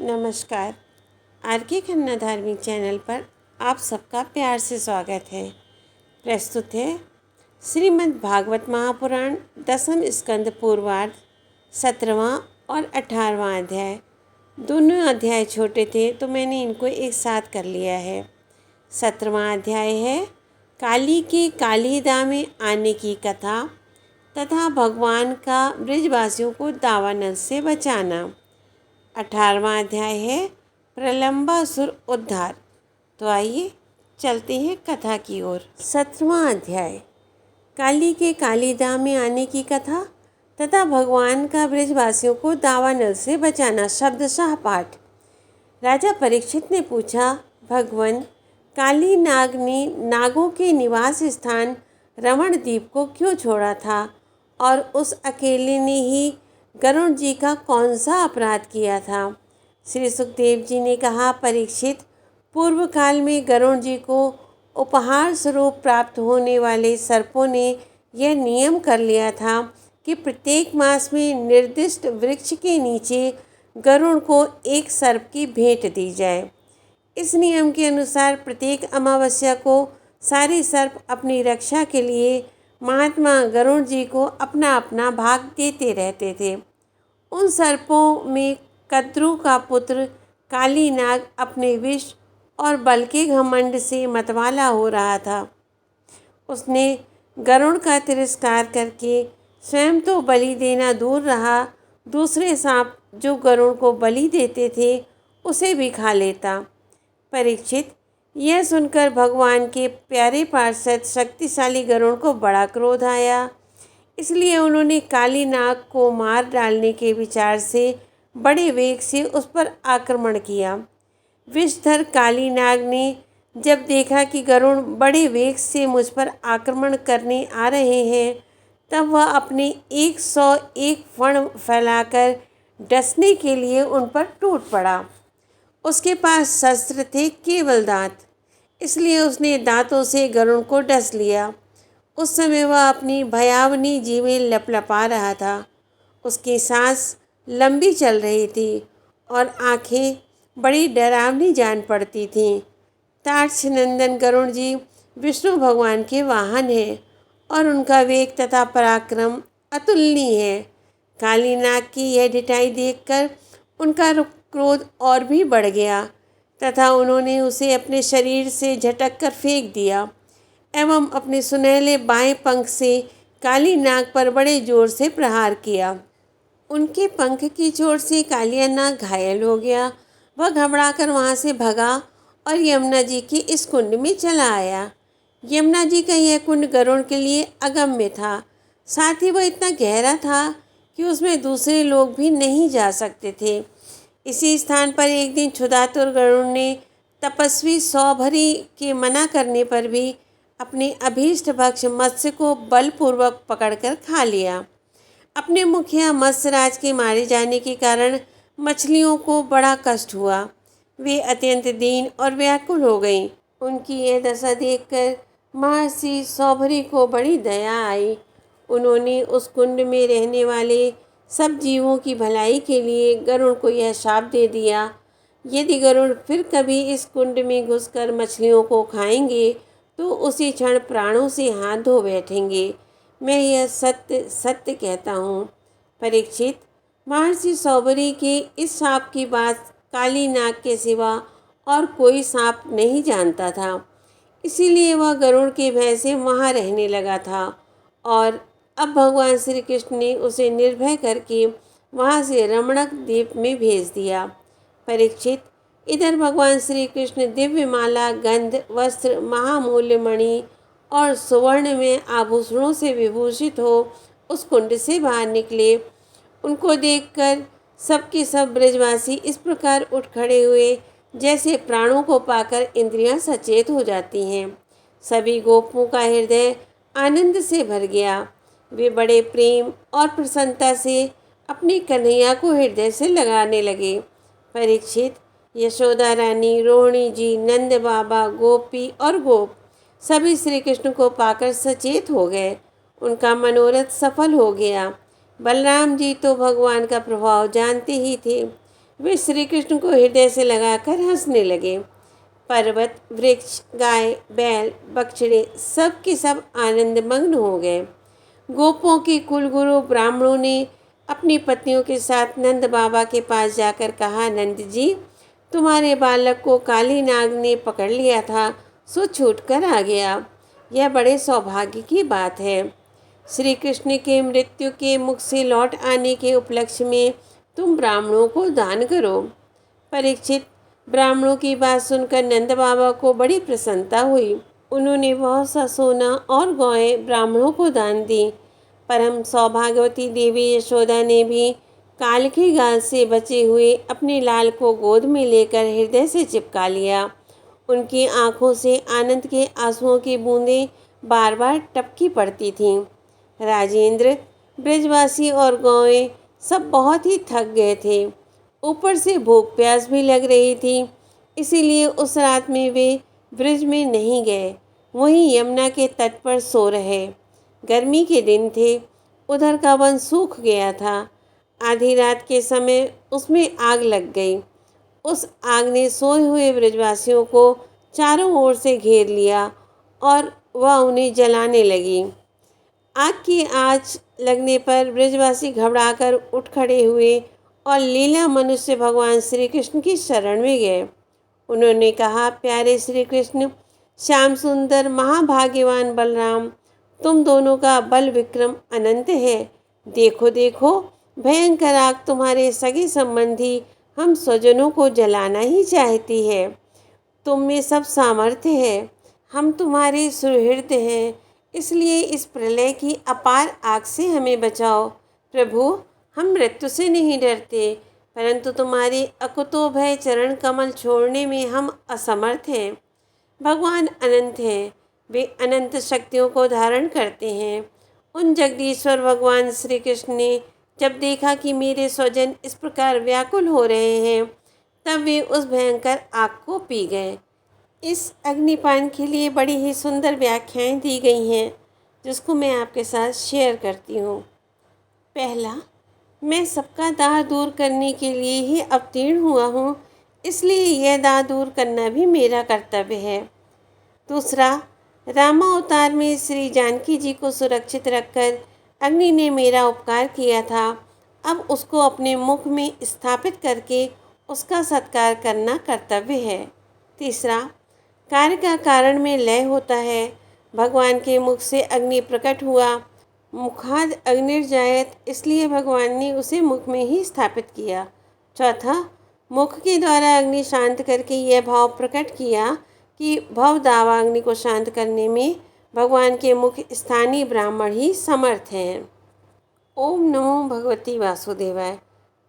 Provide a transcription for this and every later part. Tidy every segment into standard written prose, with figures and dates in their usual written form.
नमस्कार। आर के खन्ना धार्मिक चैनल पर आप सबका प्यार से स्वागत है। प्रस्तुत है श्रीमद् भागवत महापुराण दसम स्कंद पूर्वार्ध 17वां और 18वां अध्याय। दोनों अध्याय छोटे थे तो मैंने इनको एक साथ कर लिया है। 17वां अध्याय है काली के कालीदा में आने की कथा तथा भगवान का ब्रजवासियों को दावानल से बचाना। 18वां अध्याय है प्रलंबासुर उद्धार। तो आइए चलते हैं कथा की ओर। 17वां अध्याय काली के कालीदा में आने की कथा तथा भगवान का ब्रजवासियों को दावानल से बचाना। शब्दशः पाठ। राजा परीक्षित ने पूछा, भगवान, काली नाग ने नागों के निवास स्थान रमण द्वीप को क्यों छोड़ा था और उस अकेले ने ही गरुड़ जी का कौन सा अपराध किया था? श्री सुखदेव जी ने कहा, परीक्षित, पूर्व काल में गरुड़ जी को उपहार स्वरूप प्राप्त होने वाले सर्पों ने यह नियम कर लिया था कि प्रत्येक मास में निर्दिष्ट वृक्ष के नीचे गरुड़ को एक सर्प की भेंट दी जाए। इस नियम के अनुसार प्रत्येक अमावस्या को सारे सर्प अपनी रक्षा के लिए महात्मा गरुड़ जी को अपना अपना भाग देते रहते थे। उन सर्पों में कद्रु का पुत्र काली नाग अपने विष और बल के घमंड से मतवाला हो रहा था। उसने गरुड़ का तिरस्कार करके स्वयं तो बलि देना दूर रहा, दूसरे सांप जो गरुड़ को बलि देते थे उसे भी खा लेता। परीक्षित, यह सुनकर भगवान के प्यारे पार्षद शक्तिशाली गरुड़ को बड़ा क्रोध आया। इसलिए उन्होंने काली नाग को मार डालने के विचार से बड़े वेग से उस पर आक्रमण किया। विषधर काली नाग ने जब देखा कि गरुड़ बड़े वेग से मुझ पर आक्रमण करने आ रहे हैं, तब वह अपने 101 फण फैलाकर डसने के लिए उन पर टूट पड़ा। उसके पास शस्त्र थे केवल दांत, इसलिए उसने दांतों से गरुड़ को डस लिया। उस समय वह अपनी भयावनी जीवें लपलपा रहा था। उसकी सांस लंबी चल रही थी और आंखें बड़ी डरावनी जान पड़ती थीं। तार्क्ष नंदन गरुड़ जी विष्णु भगवान के वाहन हैं और उनका वेग तथा पराक्रम अतुलनीय है। काली नाग की यह ढिठाई देखकर उनका क्रोध और भी बढ़ गया तथा उन्होंने उसे अपने शरीर से झटक कर फेंक दिया एवं अपने सुनहले बाएं पंख से काली नाग पर बड़े जोर से प्रहार किया। उनके पंख की चोट से कालिया नाग घायल हो गया। वह घबराकर वहाँ से भगा और यमुना जी के इस कुंड में चला आया। यमुना जी का यह कुंड गरुड़ के लिए अगम्य था, साथ ही वह इतना गहरा था कि उसमें दूसरे लोग भी नहीं जा सकते थे। इसी स्थान पर एक दिन क्षुधातुर गरुड़ ने तपस्वी सौभरी के मना करने पर भी अपने अभीष्ट भक्ष मत्स्य को बलपूर्वक पकड़कर खा लिया। अपने मुखिया मत्स्यराज के मारे जाने के कारण मछलियों को बड़ा कष्ट हुआ। वे अत्यंत दीन और व्याकुल हो गईं। उनकी यह दशा देखकर महर्षि सौभरी को बड़ी दया आई। उन्होंने उस कुंड में रहने वाले सब जीवों की भलाई के लिए गरुड़ को यह शाप दे दिया, यदि गरुड़ फिर कभी इस कुंड में घुसकर मछलियों को खाएंगे तो उसी क्षण प्राणों से हाथ धो बैठेंगे। मैं यह सत्य सत्य कहता हूँ। परीक्षित, महर्षि सौभरी के इस शाप की बात काली नाग के सिवा और कोई सांप नहीं जानता था, इसीलिए वह गरुड़ के भय से वहाँ रहने लगा था और अब भगवान श्री कृष्ण ने उसे निर्भय करके वहाँ से रमणक द्वीप में भेज दिया। परीक्षित, इधर भगवान श्री कृष्ण दिव्य माला, गंध, वस्त्र, महामूल्य मणि और सुवर्ण में आभूषणों से विभूषित हो उस कुंड से बाहर निकले। उनको देखकर सबके सब ब्रजवासी इस प्रकार उठ खड़े हुए जैसे प्राणों को पाकर इंद्रियां सचेत हो जाती हैं। सभी गोपों का हृदय आनंद से भर गया। वे बड़े प्रेम और प्रसन्नता से अपनी कन्हैया को हृदय से लगाने लगे। परीक्षित, यशोदा रानी, रोहिणी जी, नंद बाबा, गोपी और गोप सभी श्री कृष्ण को पाकर सचेत हो गए। उनका मनोरथ सफल हो गया। बलराम जी तो भगवान का प्रभाव जानते ही थे। वे श्री कृष्ण को हृदय से लगाकर हंसने लगे। पर्वत, वृक्ष, गाय, बैल, बछड़े सब के सब आनंदमग्न हो गए। गोपों के कुलगुरु ब्राह्मणों ने अपनी पत्नियों के साथ नंद बाबा के पास जाकर कहा, नंद जी, तुम्हारे बालक को काली नाग ने पकड़ लिया था, सो छूटकर आ गया। यह बड़े सौभाग्य की बात है। श्री कृष्ण के मृत्यु के मुख से लौट आने के उपलक्ष्य में तुम ब्राह्मणों को दान करो। परीक्षित, ब्राह्मणों की बात सुनकर नंद बाबा को बड़ी प्रसन्नता हुई। उन्होंने बहुत सा सोना और गौएं ब्राह्मणों को दान दी। परम सौभाग्यवती देवी यशोदा ने भी काल के गाल से बचे हुए अपने लाल को गोद में लेकर हृदय से चिपका लिया। उनकी आंखों से आनंद के आंसुओं की बूंदें बार बार टपकी पड़ती थीं। राजेंद्र, ब्रजवासी और गौएं सब बहुत ही थक गए थे। ऊपर से भूख प्यास भी लग रही थी, इसीलिए उस रात में वे ब्रिज में नहीं गए, वहीं यमुना के तट पर सो रहे। गर्मी के दिन थे, उधर का वन सूख गया था। आधी रात के समय उसमें आग लग गई। उस आग ने सोए हुए ब्रजवासियों को चारों ओर से घेर लिया और वह उन्हें जलाने लगी। आग की आंच लगने पर ब्रजवासी घबराकर उठ खड़े हुए और लीला मनुष्य भगवान श्री कृष्ण की शरण में गए। उन्होंने कहा, प्यारे श्री कृष्ण, श्याम सुंदर महाभाग्यवान बलराम, तुम दोनों का बल विक्रम अनंत है। देखो देखो, भयंकर आग तुम्हारे सगे संबंधी हम स्वजनों को जलाना ही चाहती है। तुम में सब सामर्थ्य है, हम तुम्हारे सुहृद हैं, इसलिए इस प्रलय की अपार आग से हमें बचाओ। प्रभु, हम मृत्यु से नहीं डरते, परंतु तुम्हारे अकुतोभय चरण कमल छोड़ने में हम असमर्थ हैं। भगवान अनंत हैं, वे अनंत शक्तियों को धारण करते हैं। उन जगदीश्वर भगवान श्री कृष्ण ने जब देखा कि मेरे स्वजन इस प्रकार व्याकुल हो रहे हैं, तब वे उस भयंकर आग को पी गए। इस अग्निपान के लिए बड़ी ही सुंदर व्याख्याएं दी गई हैं, जिसको मैं आपके साथ शेयर करती हूँ। पहला, मैं सबका दाह दूर करने के लिए ही अवतीर्ण हुआ हूँ, इसलिए यह दाह दूर करना भी मेरा कर्तव्य है। दूसरा, रामावतार में श्री जानकी जी को सुरक्षित रखकर अग्नि ने मेरा उपकार किया था, अब उसको अपने मुख में स्थापित करके उसका सत्कार करना कर्तव्य है। तीसरा, कार्य का कारण में लय होता है। भगवान के मुख से अग्नि प्रकट हुआ, मुखाद अग्निर्जायत, इसलिए भगवान ने उसे मुख में ही स्थापित किया। चौथा, मुख के द्वारा अग्नि शांत करके यह भाव प्रकट किया कि भव दावाग्नि को शांत करने में भगवान के मुख स्थानीय ब्राह्मण ही समर्थ हैं। ओम नमो भगवती वासुदेवाय।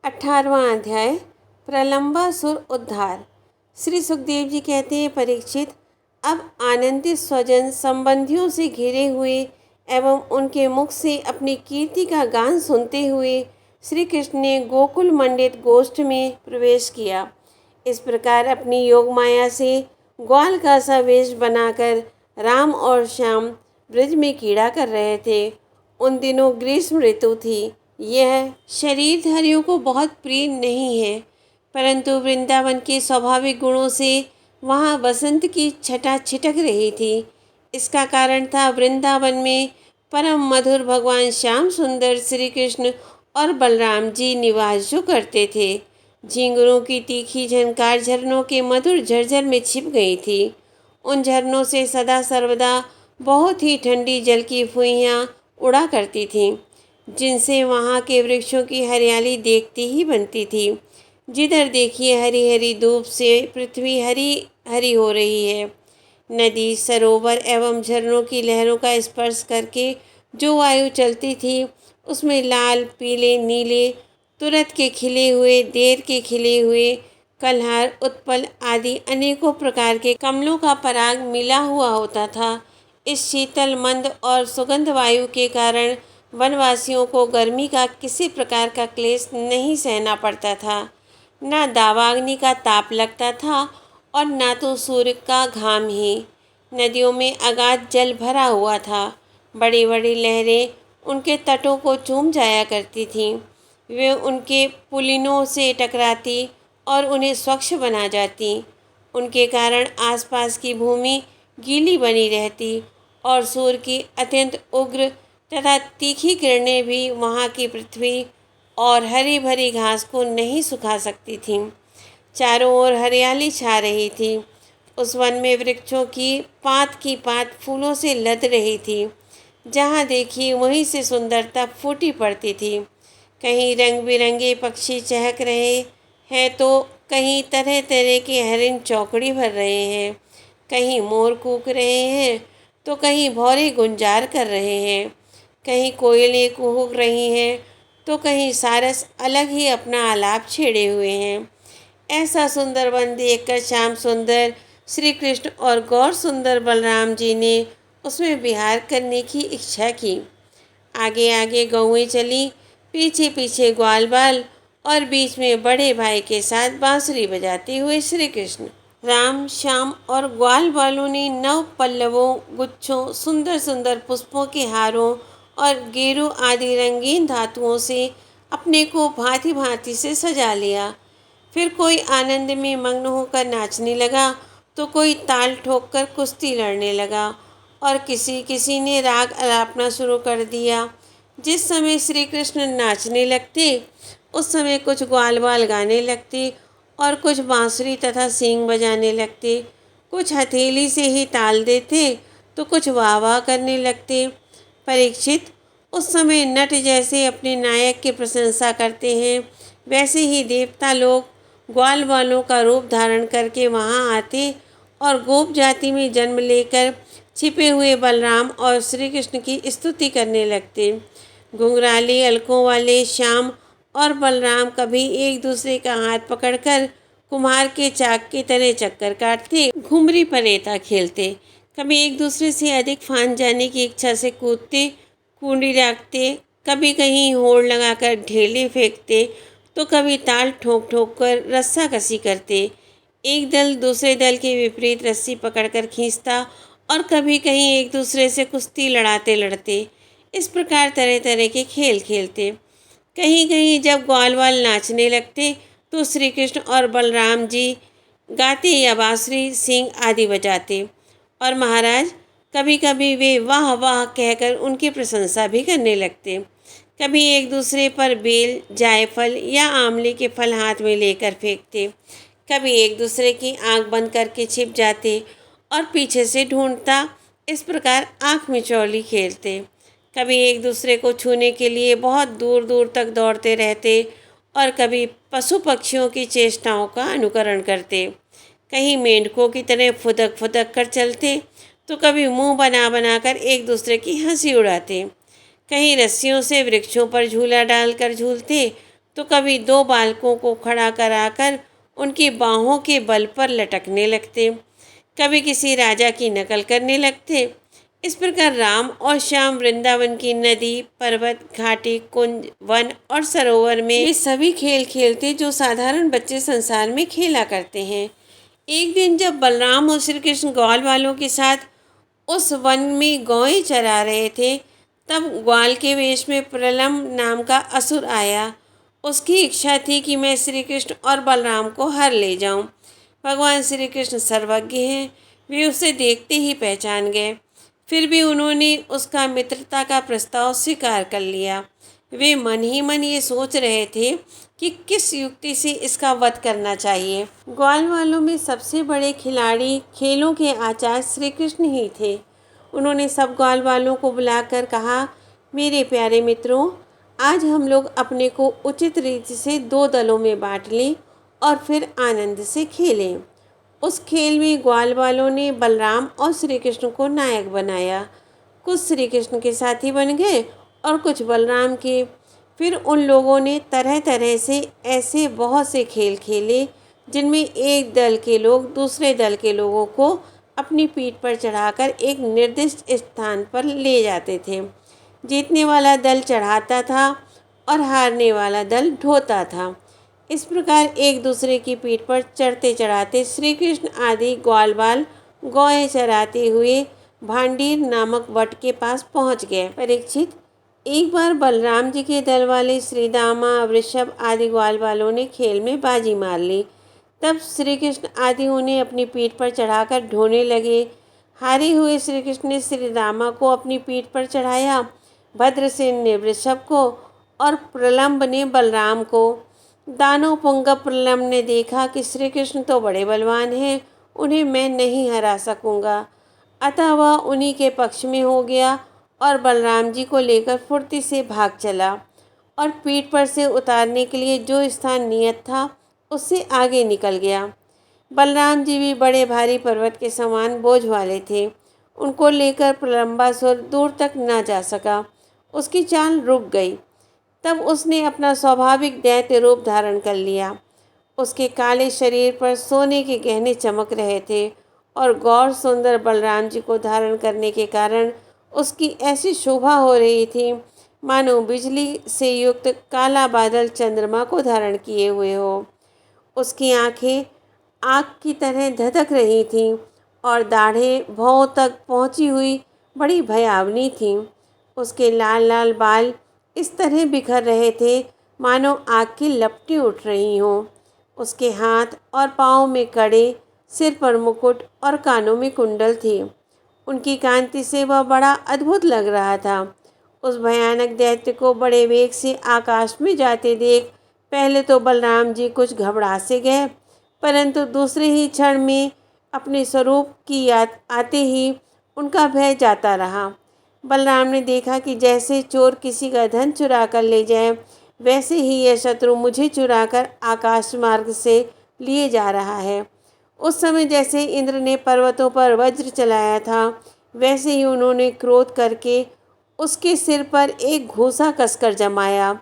18वां अध्याय, प्रलंबासुर उद्धार। श्री सुखदेव जी कहते हैं, परीक्षित, अब आनंदित स्वजन संबंधियों से घिरे हुए एवं उनके मुख से अपनी कीर्ति का गान सुनते हुए श्री कृष्ण ने गोकुल मंडित गोष्ठ में प्रवेश किया। इस प्रकार अपनी योग माया से ग्वाल का सा वेश बनाकर राम और श्याम ब्रज में कीड़ा कर रहे थे। उन दिनों ग्रीष्म ऋतु थी। यह शरीरधारियों को बहुत प्रिय नहीं है, परंतु वृंदावन के स्वाभाविक गुणों से वहाँ वसंत की छटा छिटक रही थी। इसका कारण था वृंदावन में परम मधुर भगवान श्याम सुंदर श्री कृष्ण और बलराम जी निवास जो करते थे। झींगुरों की तीखी झनकार झरनों के मधुर झरझर में छिप गई थी। उन झरनों से सदा सर्वदा बहुत ही ठंडी जल की फुइयाँ उड़ा करती थीं, जिनसे वहाँ के वृक्षों की हरियाली देखती ही बनती थी। जिधर देखिए हरी हरी धूप से पृथ्वी हरी हरी हो रही है। नदी, सरोवर एवं झरनों की लहरों का स्पर्श करके जो वायु चलती थी, उसमें लाल, पीले, नीले, तुरत के खिले हुए, देर के खिले हुए, कल्हार, उत्पल आदि अनेकों प्रकार के कमलों का पराग मिला हुआ होता था। इस शीतल, मंद और सुगंध वायु के कारण वनवासियों को गर्मी का किसी प्रकार का क्लेश नहीं सहना पड़ता था। ना दावाग्नि का ताप लगता था और ना तो सूर्य का घाम ही। नदियों में अगाध जल भरा हुआ था। बड़ी बड़ी लहरें उनके तटों को चूम जाया करती थीं। वे उनके पुलिनों से टकराती और उन्हें स्वच्छ बना जाती। उनके कारण आसपास की भूमि गीली बनी रहती और सूर्य की अत्यंत उग्र तथा तीखी किरणें भी वहाँ की पृथ्वी और हरी भरी घास को नहीं सुखा सकती थीं। चारों ओर हरियाली छा रही थी। उस वन में वृक्षों की पात फूलों से लद रही थी। जहाँ देखी वहीं से सुंदरता फूटी पड़ती थी। कहीं रंग बिरंगे पक्षी चहक रहे हैं तो कहीं तरह तरह के हरिन चौकड़ी भर रहे हैं। कहीं मोर कूक रहे हैं तो कहीं भौरे गुंजार कर रहे हैं। कहीं कोयलें कूक रही हैं तो कहीं सारस अलग ही अपना आलाप छेड़े हुए हैं। ऐसा सुंदर वन देखकर श्याम सुंदर श्री कृष्ण और गौर सुंदर बलराम जी ने उसमें विहार करने की इच्छा की। आगे आगे गौएं चली, पीछे पीछे ग्वाल बाल और बीच में बड़े भाई के साथ बांसुरी बजाते हुए श्री कृष्ण। राम, श्याम और ग्वाल बालों ने नव पल्लवों, गुच्छों, सुंदर सुंदर पुष्पों के हारों और गेरू आदि रंगीन धातुओं से अपने को भांति भांति से सजा लिया। फिर कोई आनंद में मग्न होकर नाचने लगा तो कोई ताल ठोककर कुश्ती लड़ने लगा और किसी किसी ने राग अलापना शुरू कर दिया। जिस समय श्री कृष्ण नाचने लगते उस समय कुछ ग्वाल बाल गाने लगते और कुछ बांसुरी तथा सींग बजाने लगते। कुछ हथेली से ही ताल देते तो कुछ वाह वाह करने लगते। परीक्षित, उस समय नट जैसे अपने नायक की प्रशंसा करते हैं वैसे ही देवता लोग ग्वाल बालों का रूप धारण करके वहाँ आते और गोप जाति में जन्म लेकर छिपे हुए बलराम और श्री कृष्ण की स्तुति करने लगते। घुंघराले अलकों वाले श्याम और बलराम कभी एक दूसरे का हाथ पकड़कर कुम्हार के चाक की तरह चक्कर काटते, घुमरी परेता खेलते। कभी एक दूसरे से अधिक फांद जाने की इच्छा से कूदते, कुंडी रखते, कभी कहीं होड़ लगाकर ढेले फेंकते तो कभी ताल ठोक ठोक कर रस्सा कसी करते। एक दल दूसरे दल के विपरीत रस्सी पकड़कर खींचता और कभी कहीं एक दूसरे से कुश्ती लड़ाते लड़ते। इस प्रकार तरह तरह के खेल खेलते। कहीं कहीं जब ग्वाल बाल नाचने लगते तो श्री कृष्ण और बलराम जी गाते या बांसुरी, सींग आदि बजाते और महाराज कभी कभी वे वाह वाह कहकर उनकी प्रशंसा भी करने लगते। कभी एक दूसरे पर बेल, जायफल या आंवले के फल हाथ में लेकर फेंकते। कभी एक दूसरे की आंख बंद करके छिप जाते और पीछे से ढूंढता। इस प्रकार आंख मिचौली खेलते। कभी एक दूसरे को छूने के लिए बहुत दूर दूर तक दौड़ते रहते और कभी पशु पक्षियों की चेष्टाओं का अनुकरण करते। कहीं मेंढकों की तरह फुदक फुदक कर चलते तो कभी मुंह बना बनाकर एक दूसरे की हंसी उड़ाते। कहीं रस्सियों से वृक्षों पर झूला डालकर झूलते तो कभी दो बालकों को खड़ा कराकर उनकी बाहों के बल पर लटकने लगते। कभी किसी राजा की नकल करने लगते। इस प्रकार राम और श्याम वृंदावन की नदी, पर्वत, घाटी, कुंज, वन और सरोवर में वे सभी खेल खेलते जो साधारण बच्चे संसार में खेला करते हैं। एक दिन जब बलराम और श्री कृष्ण ग्वाल वालों के साथ उस वन में गौएं चरा रहे थे तब ग्वाल के वेश में प्रलम नाम का असुर आया। उसकी इच्छा थी कि मैं श्री कृष्ण और बलराम को हर ले जाऊं। भगवान श्री कृष्ण सर्वज्ञ हैं, वे उसे देखते ही पहचान गए। फिर भी उन्होंने उसका मित्रता का प्रस्ताव स्वीकार कर लिया। वे मन ही मन ये सोच रहे थे कि किस युक्ति से इसका वध करना चाहिए। ग्वाल वालों में सबसे बड़े खिलाड़ी, खेलों के आचार्य श्री कृष्ण ही थे। उन्होंने सब ग्वाल वालों को बुलाकर कहा, मेरे प्यारे मित्रों, आज हम लोग अपने को उचित रीति से दो दलों में बांट लें और फिर आनंद से खेलें। उस खेल में ग्वाल वालों ने बलराम और श्री कृष्ण को नायक बनाया। कुछ श्री कृष्ण के साथी बन गए और कुछ बलराम के। फिर उन लोगों ने तरह तरह से ऐसे बहुत से खेल खेले जिनमें एक दल के लोग दूसरे दल के लोगों को अपनी पीठ पर चढ़ाकर एक निर्दिष्ट स्थान पर ले जाते थे। जीतने वाला दल चढ़ाता था और हारने वाला दल ढोता था। इस प्रकार एक दूसरे की पीठ पर चढ़ते चढ़ाते श्री कृष्ण आदि ग्वाल बाल गौएं चराते हुए भांडीर नामक वट के पास पहुंच गए। परीक्षित, एक बार बलराम जी के दल वाले श्रीदामा, वृषभ आदि ग्वाल बालों ने खेल में बाजी मार ली। तब श्री कृष्ण आदि उन्हें अपनी पीठ पर चढ़ाकर ढोने लगे। हारे हुए श्री कृष्ण ने श्री रामा को अपनी पीठ पर चढ़ाया, भद्रसेन ने वृषभ को और प्रलंब ने बलराम को। दानव पुंगव प्रलंब ने देखा कि श्री कृष्ण तो बड़े बलवान हैं, उन्हें मैं नहीं हरा सकूंगा, अतः वह उन्हीं के पक्ष में हो गया और बलराम जी को लेकर फुर्ती से भाग चला और पीठ पर से उतारने के लिए जो स्थान नियत था उससे आगे निकल गया। बलराम जी भी बड़े भारी पर्वत के समान बोझ वाले थे। उनको लेकर प्रलंबासुर दूर तक न जा सका, उसकी चाल रुक गई। तब उसने अपना स्वाभाविक दैत्य रूप धारण कर लिया। उसके काले शरीर पर सोने के गहने चमक रहे थे और गौर सुंदर बलराम जी को धारण करने के कारण उसकी ऐसी शोभा हो रही थी मानो बिजली से युक्त काला बादल चंद्रमा को धारण किए हुए हो। उसकी आंखें आग की तरह धधक रही थीं और दाढ़ें भौं तक पहुंची हुई बड़ी भयावनी थीं। उसके लाल लाल बाल इस तरह बिखर रहे थे मानो आग की लपटें उठ रही हों। उसके हाथ और पाँव में कड़े, सिर पर मुकुट और कानों में कुंडल थी। उनकी कांति से वह बड़ा अद्भुत लग रहा था। उस भयानक दैत्य को बड़े वेग से आकाश में जाते देख पहले तो बलराम जी कुछ घबरा से गए, परंतु दूसरे ही क्षण में अपने स्वरूप की याद आते ही उनका भय जाता रहा। बलराम ने देखा कि जैसे चोर किसी का धन चुरा कर ले जाए, वैसे ही यह शत्रु मुझे चुराकर आकाश मार्ग से लिए जा रहा है। उस समय जैसे इंद्र ने पर्वतों पर वज्र चलाया था, वैसे ही उन्होंने क्रोध करके उसके सिर पर एक घूंसा कसकर जमाया।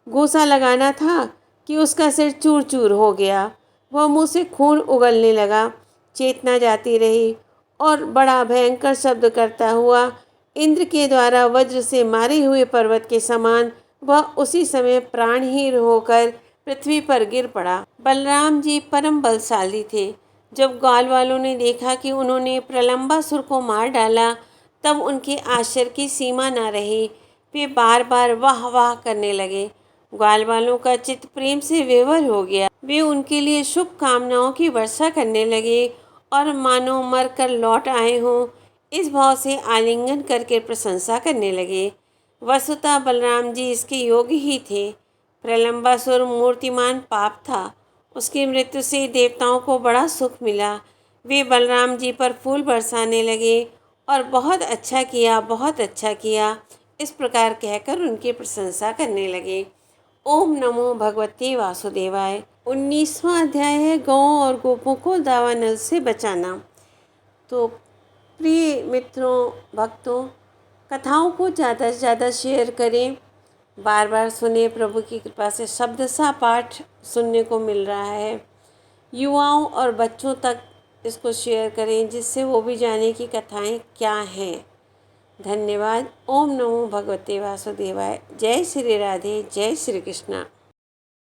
घूंसा लगाना था कि उसका सिर चूर चूर हो गया। वह मुंह से खून उगलने लगा, चेतना जाती रही और बड़ा भयंकर शब्द करता हुआ इंद्र के द्वारा वज्र से मारे हुए पर्वत के समान वह उसी समय प्राणहीन होकर पृथ्वी पर गिर पड़ा। बलराम जी परम बलशाली थे। जब ग्वाल वालों ने देखा कि उन्होंने प्रलंबासुर को मार डाला, तब उनके आश्चर्य की सीमा न रही। वे बार बार वाह वाह करने लगे। ग्वाल वालों का चित्त प्रेम से विवल हो गया। वे उनके लिए शुभ कामनाओं की वर्षा करने लगे और मानो मर कर लौट आए हों इस भाव से आलिंगन करके प्रशंसा करने लगे। वसुतः बलराम जी इसके योग्य ही थे। प्रलंबासुर मूर्तिमान पाप था। उसकी मृत्यु से देवताओं को बड़ा सुख मिला। वे बलराम जी पर फूल बरसाने लगे और बहुत अच्छा किया, बहुत अच्छा किया, इस प्रकार कहकर उनकी प्रशंसा करने लगे। ओम नमो भगवते वासुदेवाय। 19वां अध्याय है गौओं और गोपों को दावानल से बचाना। तो प्रिय मित्रों, भक्तों, कथाओं को ज़्यादा से ज़्यादा शेयर करें, बार बार सुने। प्रभु की कृपा से शब्दसा पाठ सुनने को मिल रहा है। युवाओं और बच्चों तक इसको शेयर करें जिससे वो भी जाने कि कथाएं क्या हैं। धन्यवाद। ओम नमो भगवते वासुदेवाय। जय श्री राधे, जय श्री कृष्णा।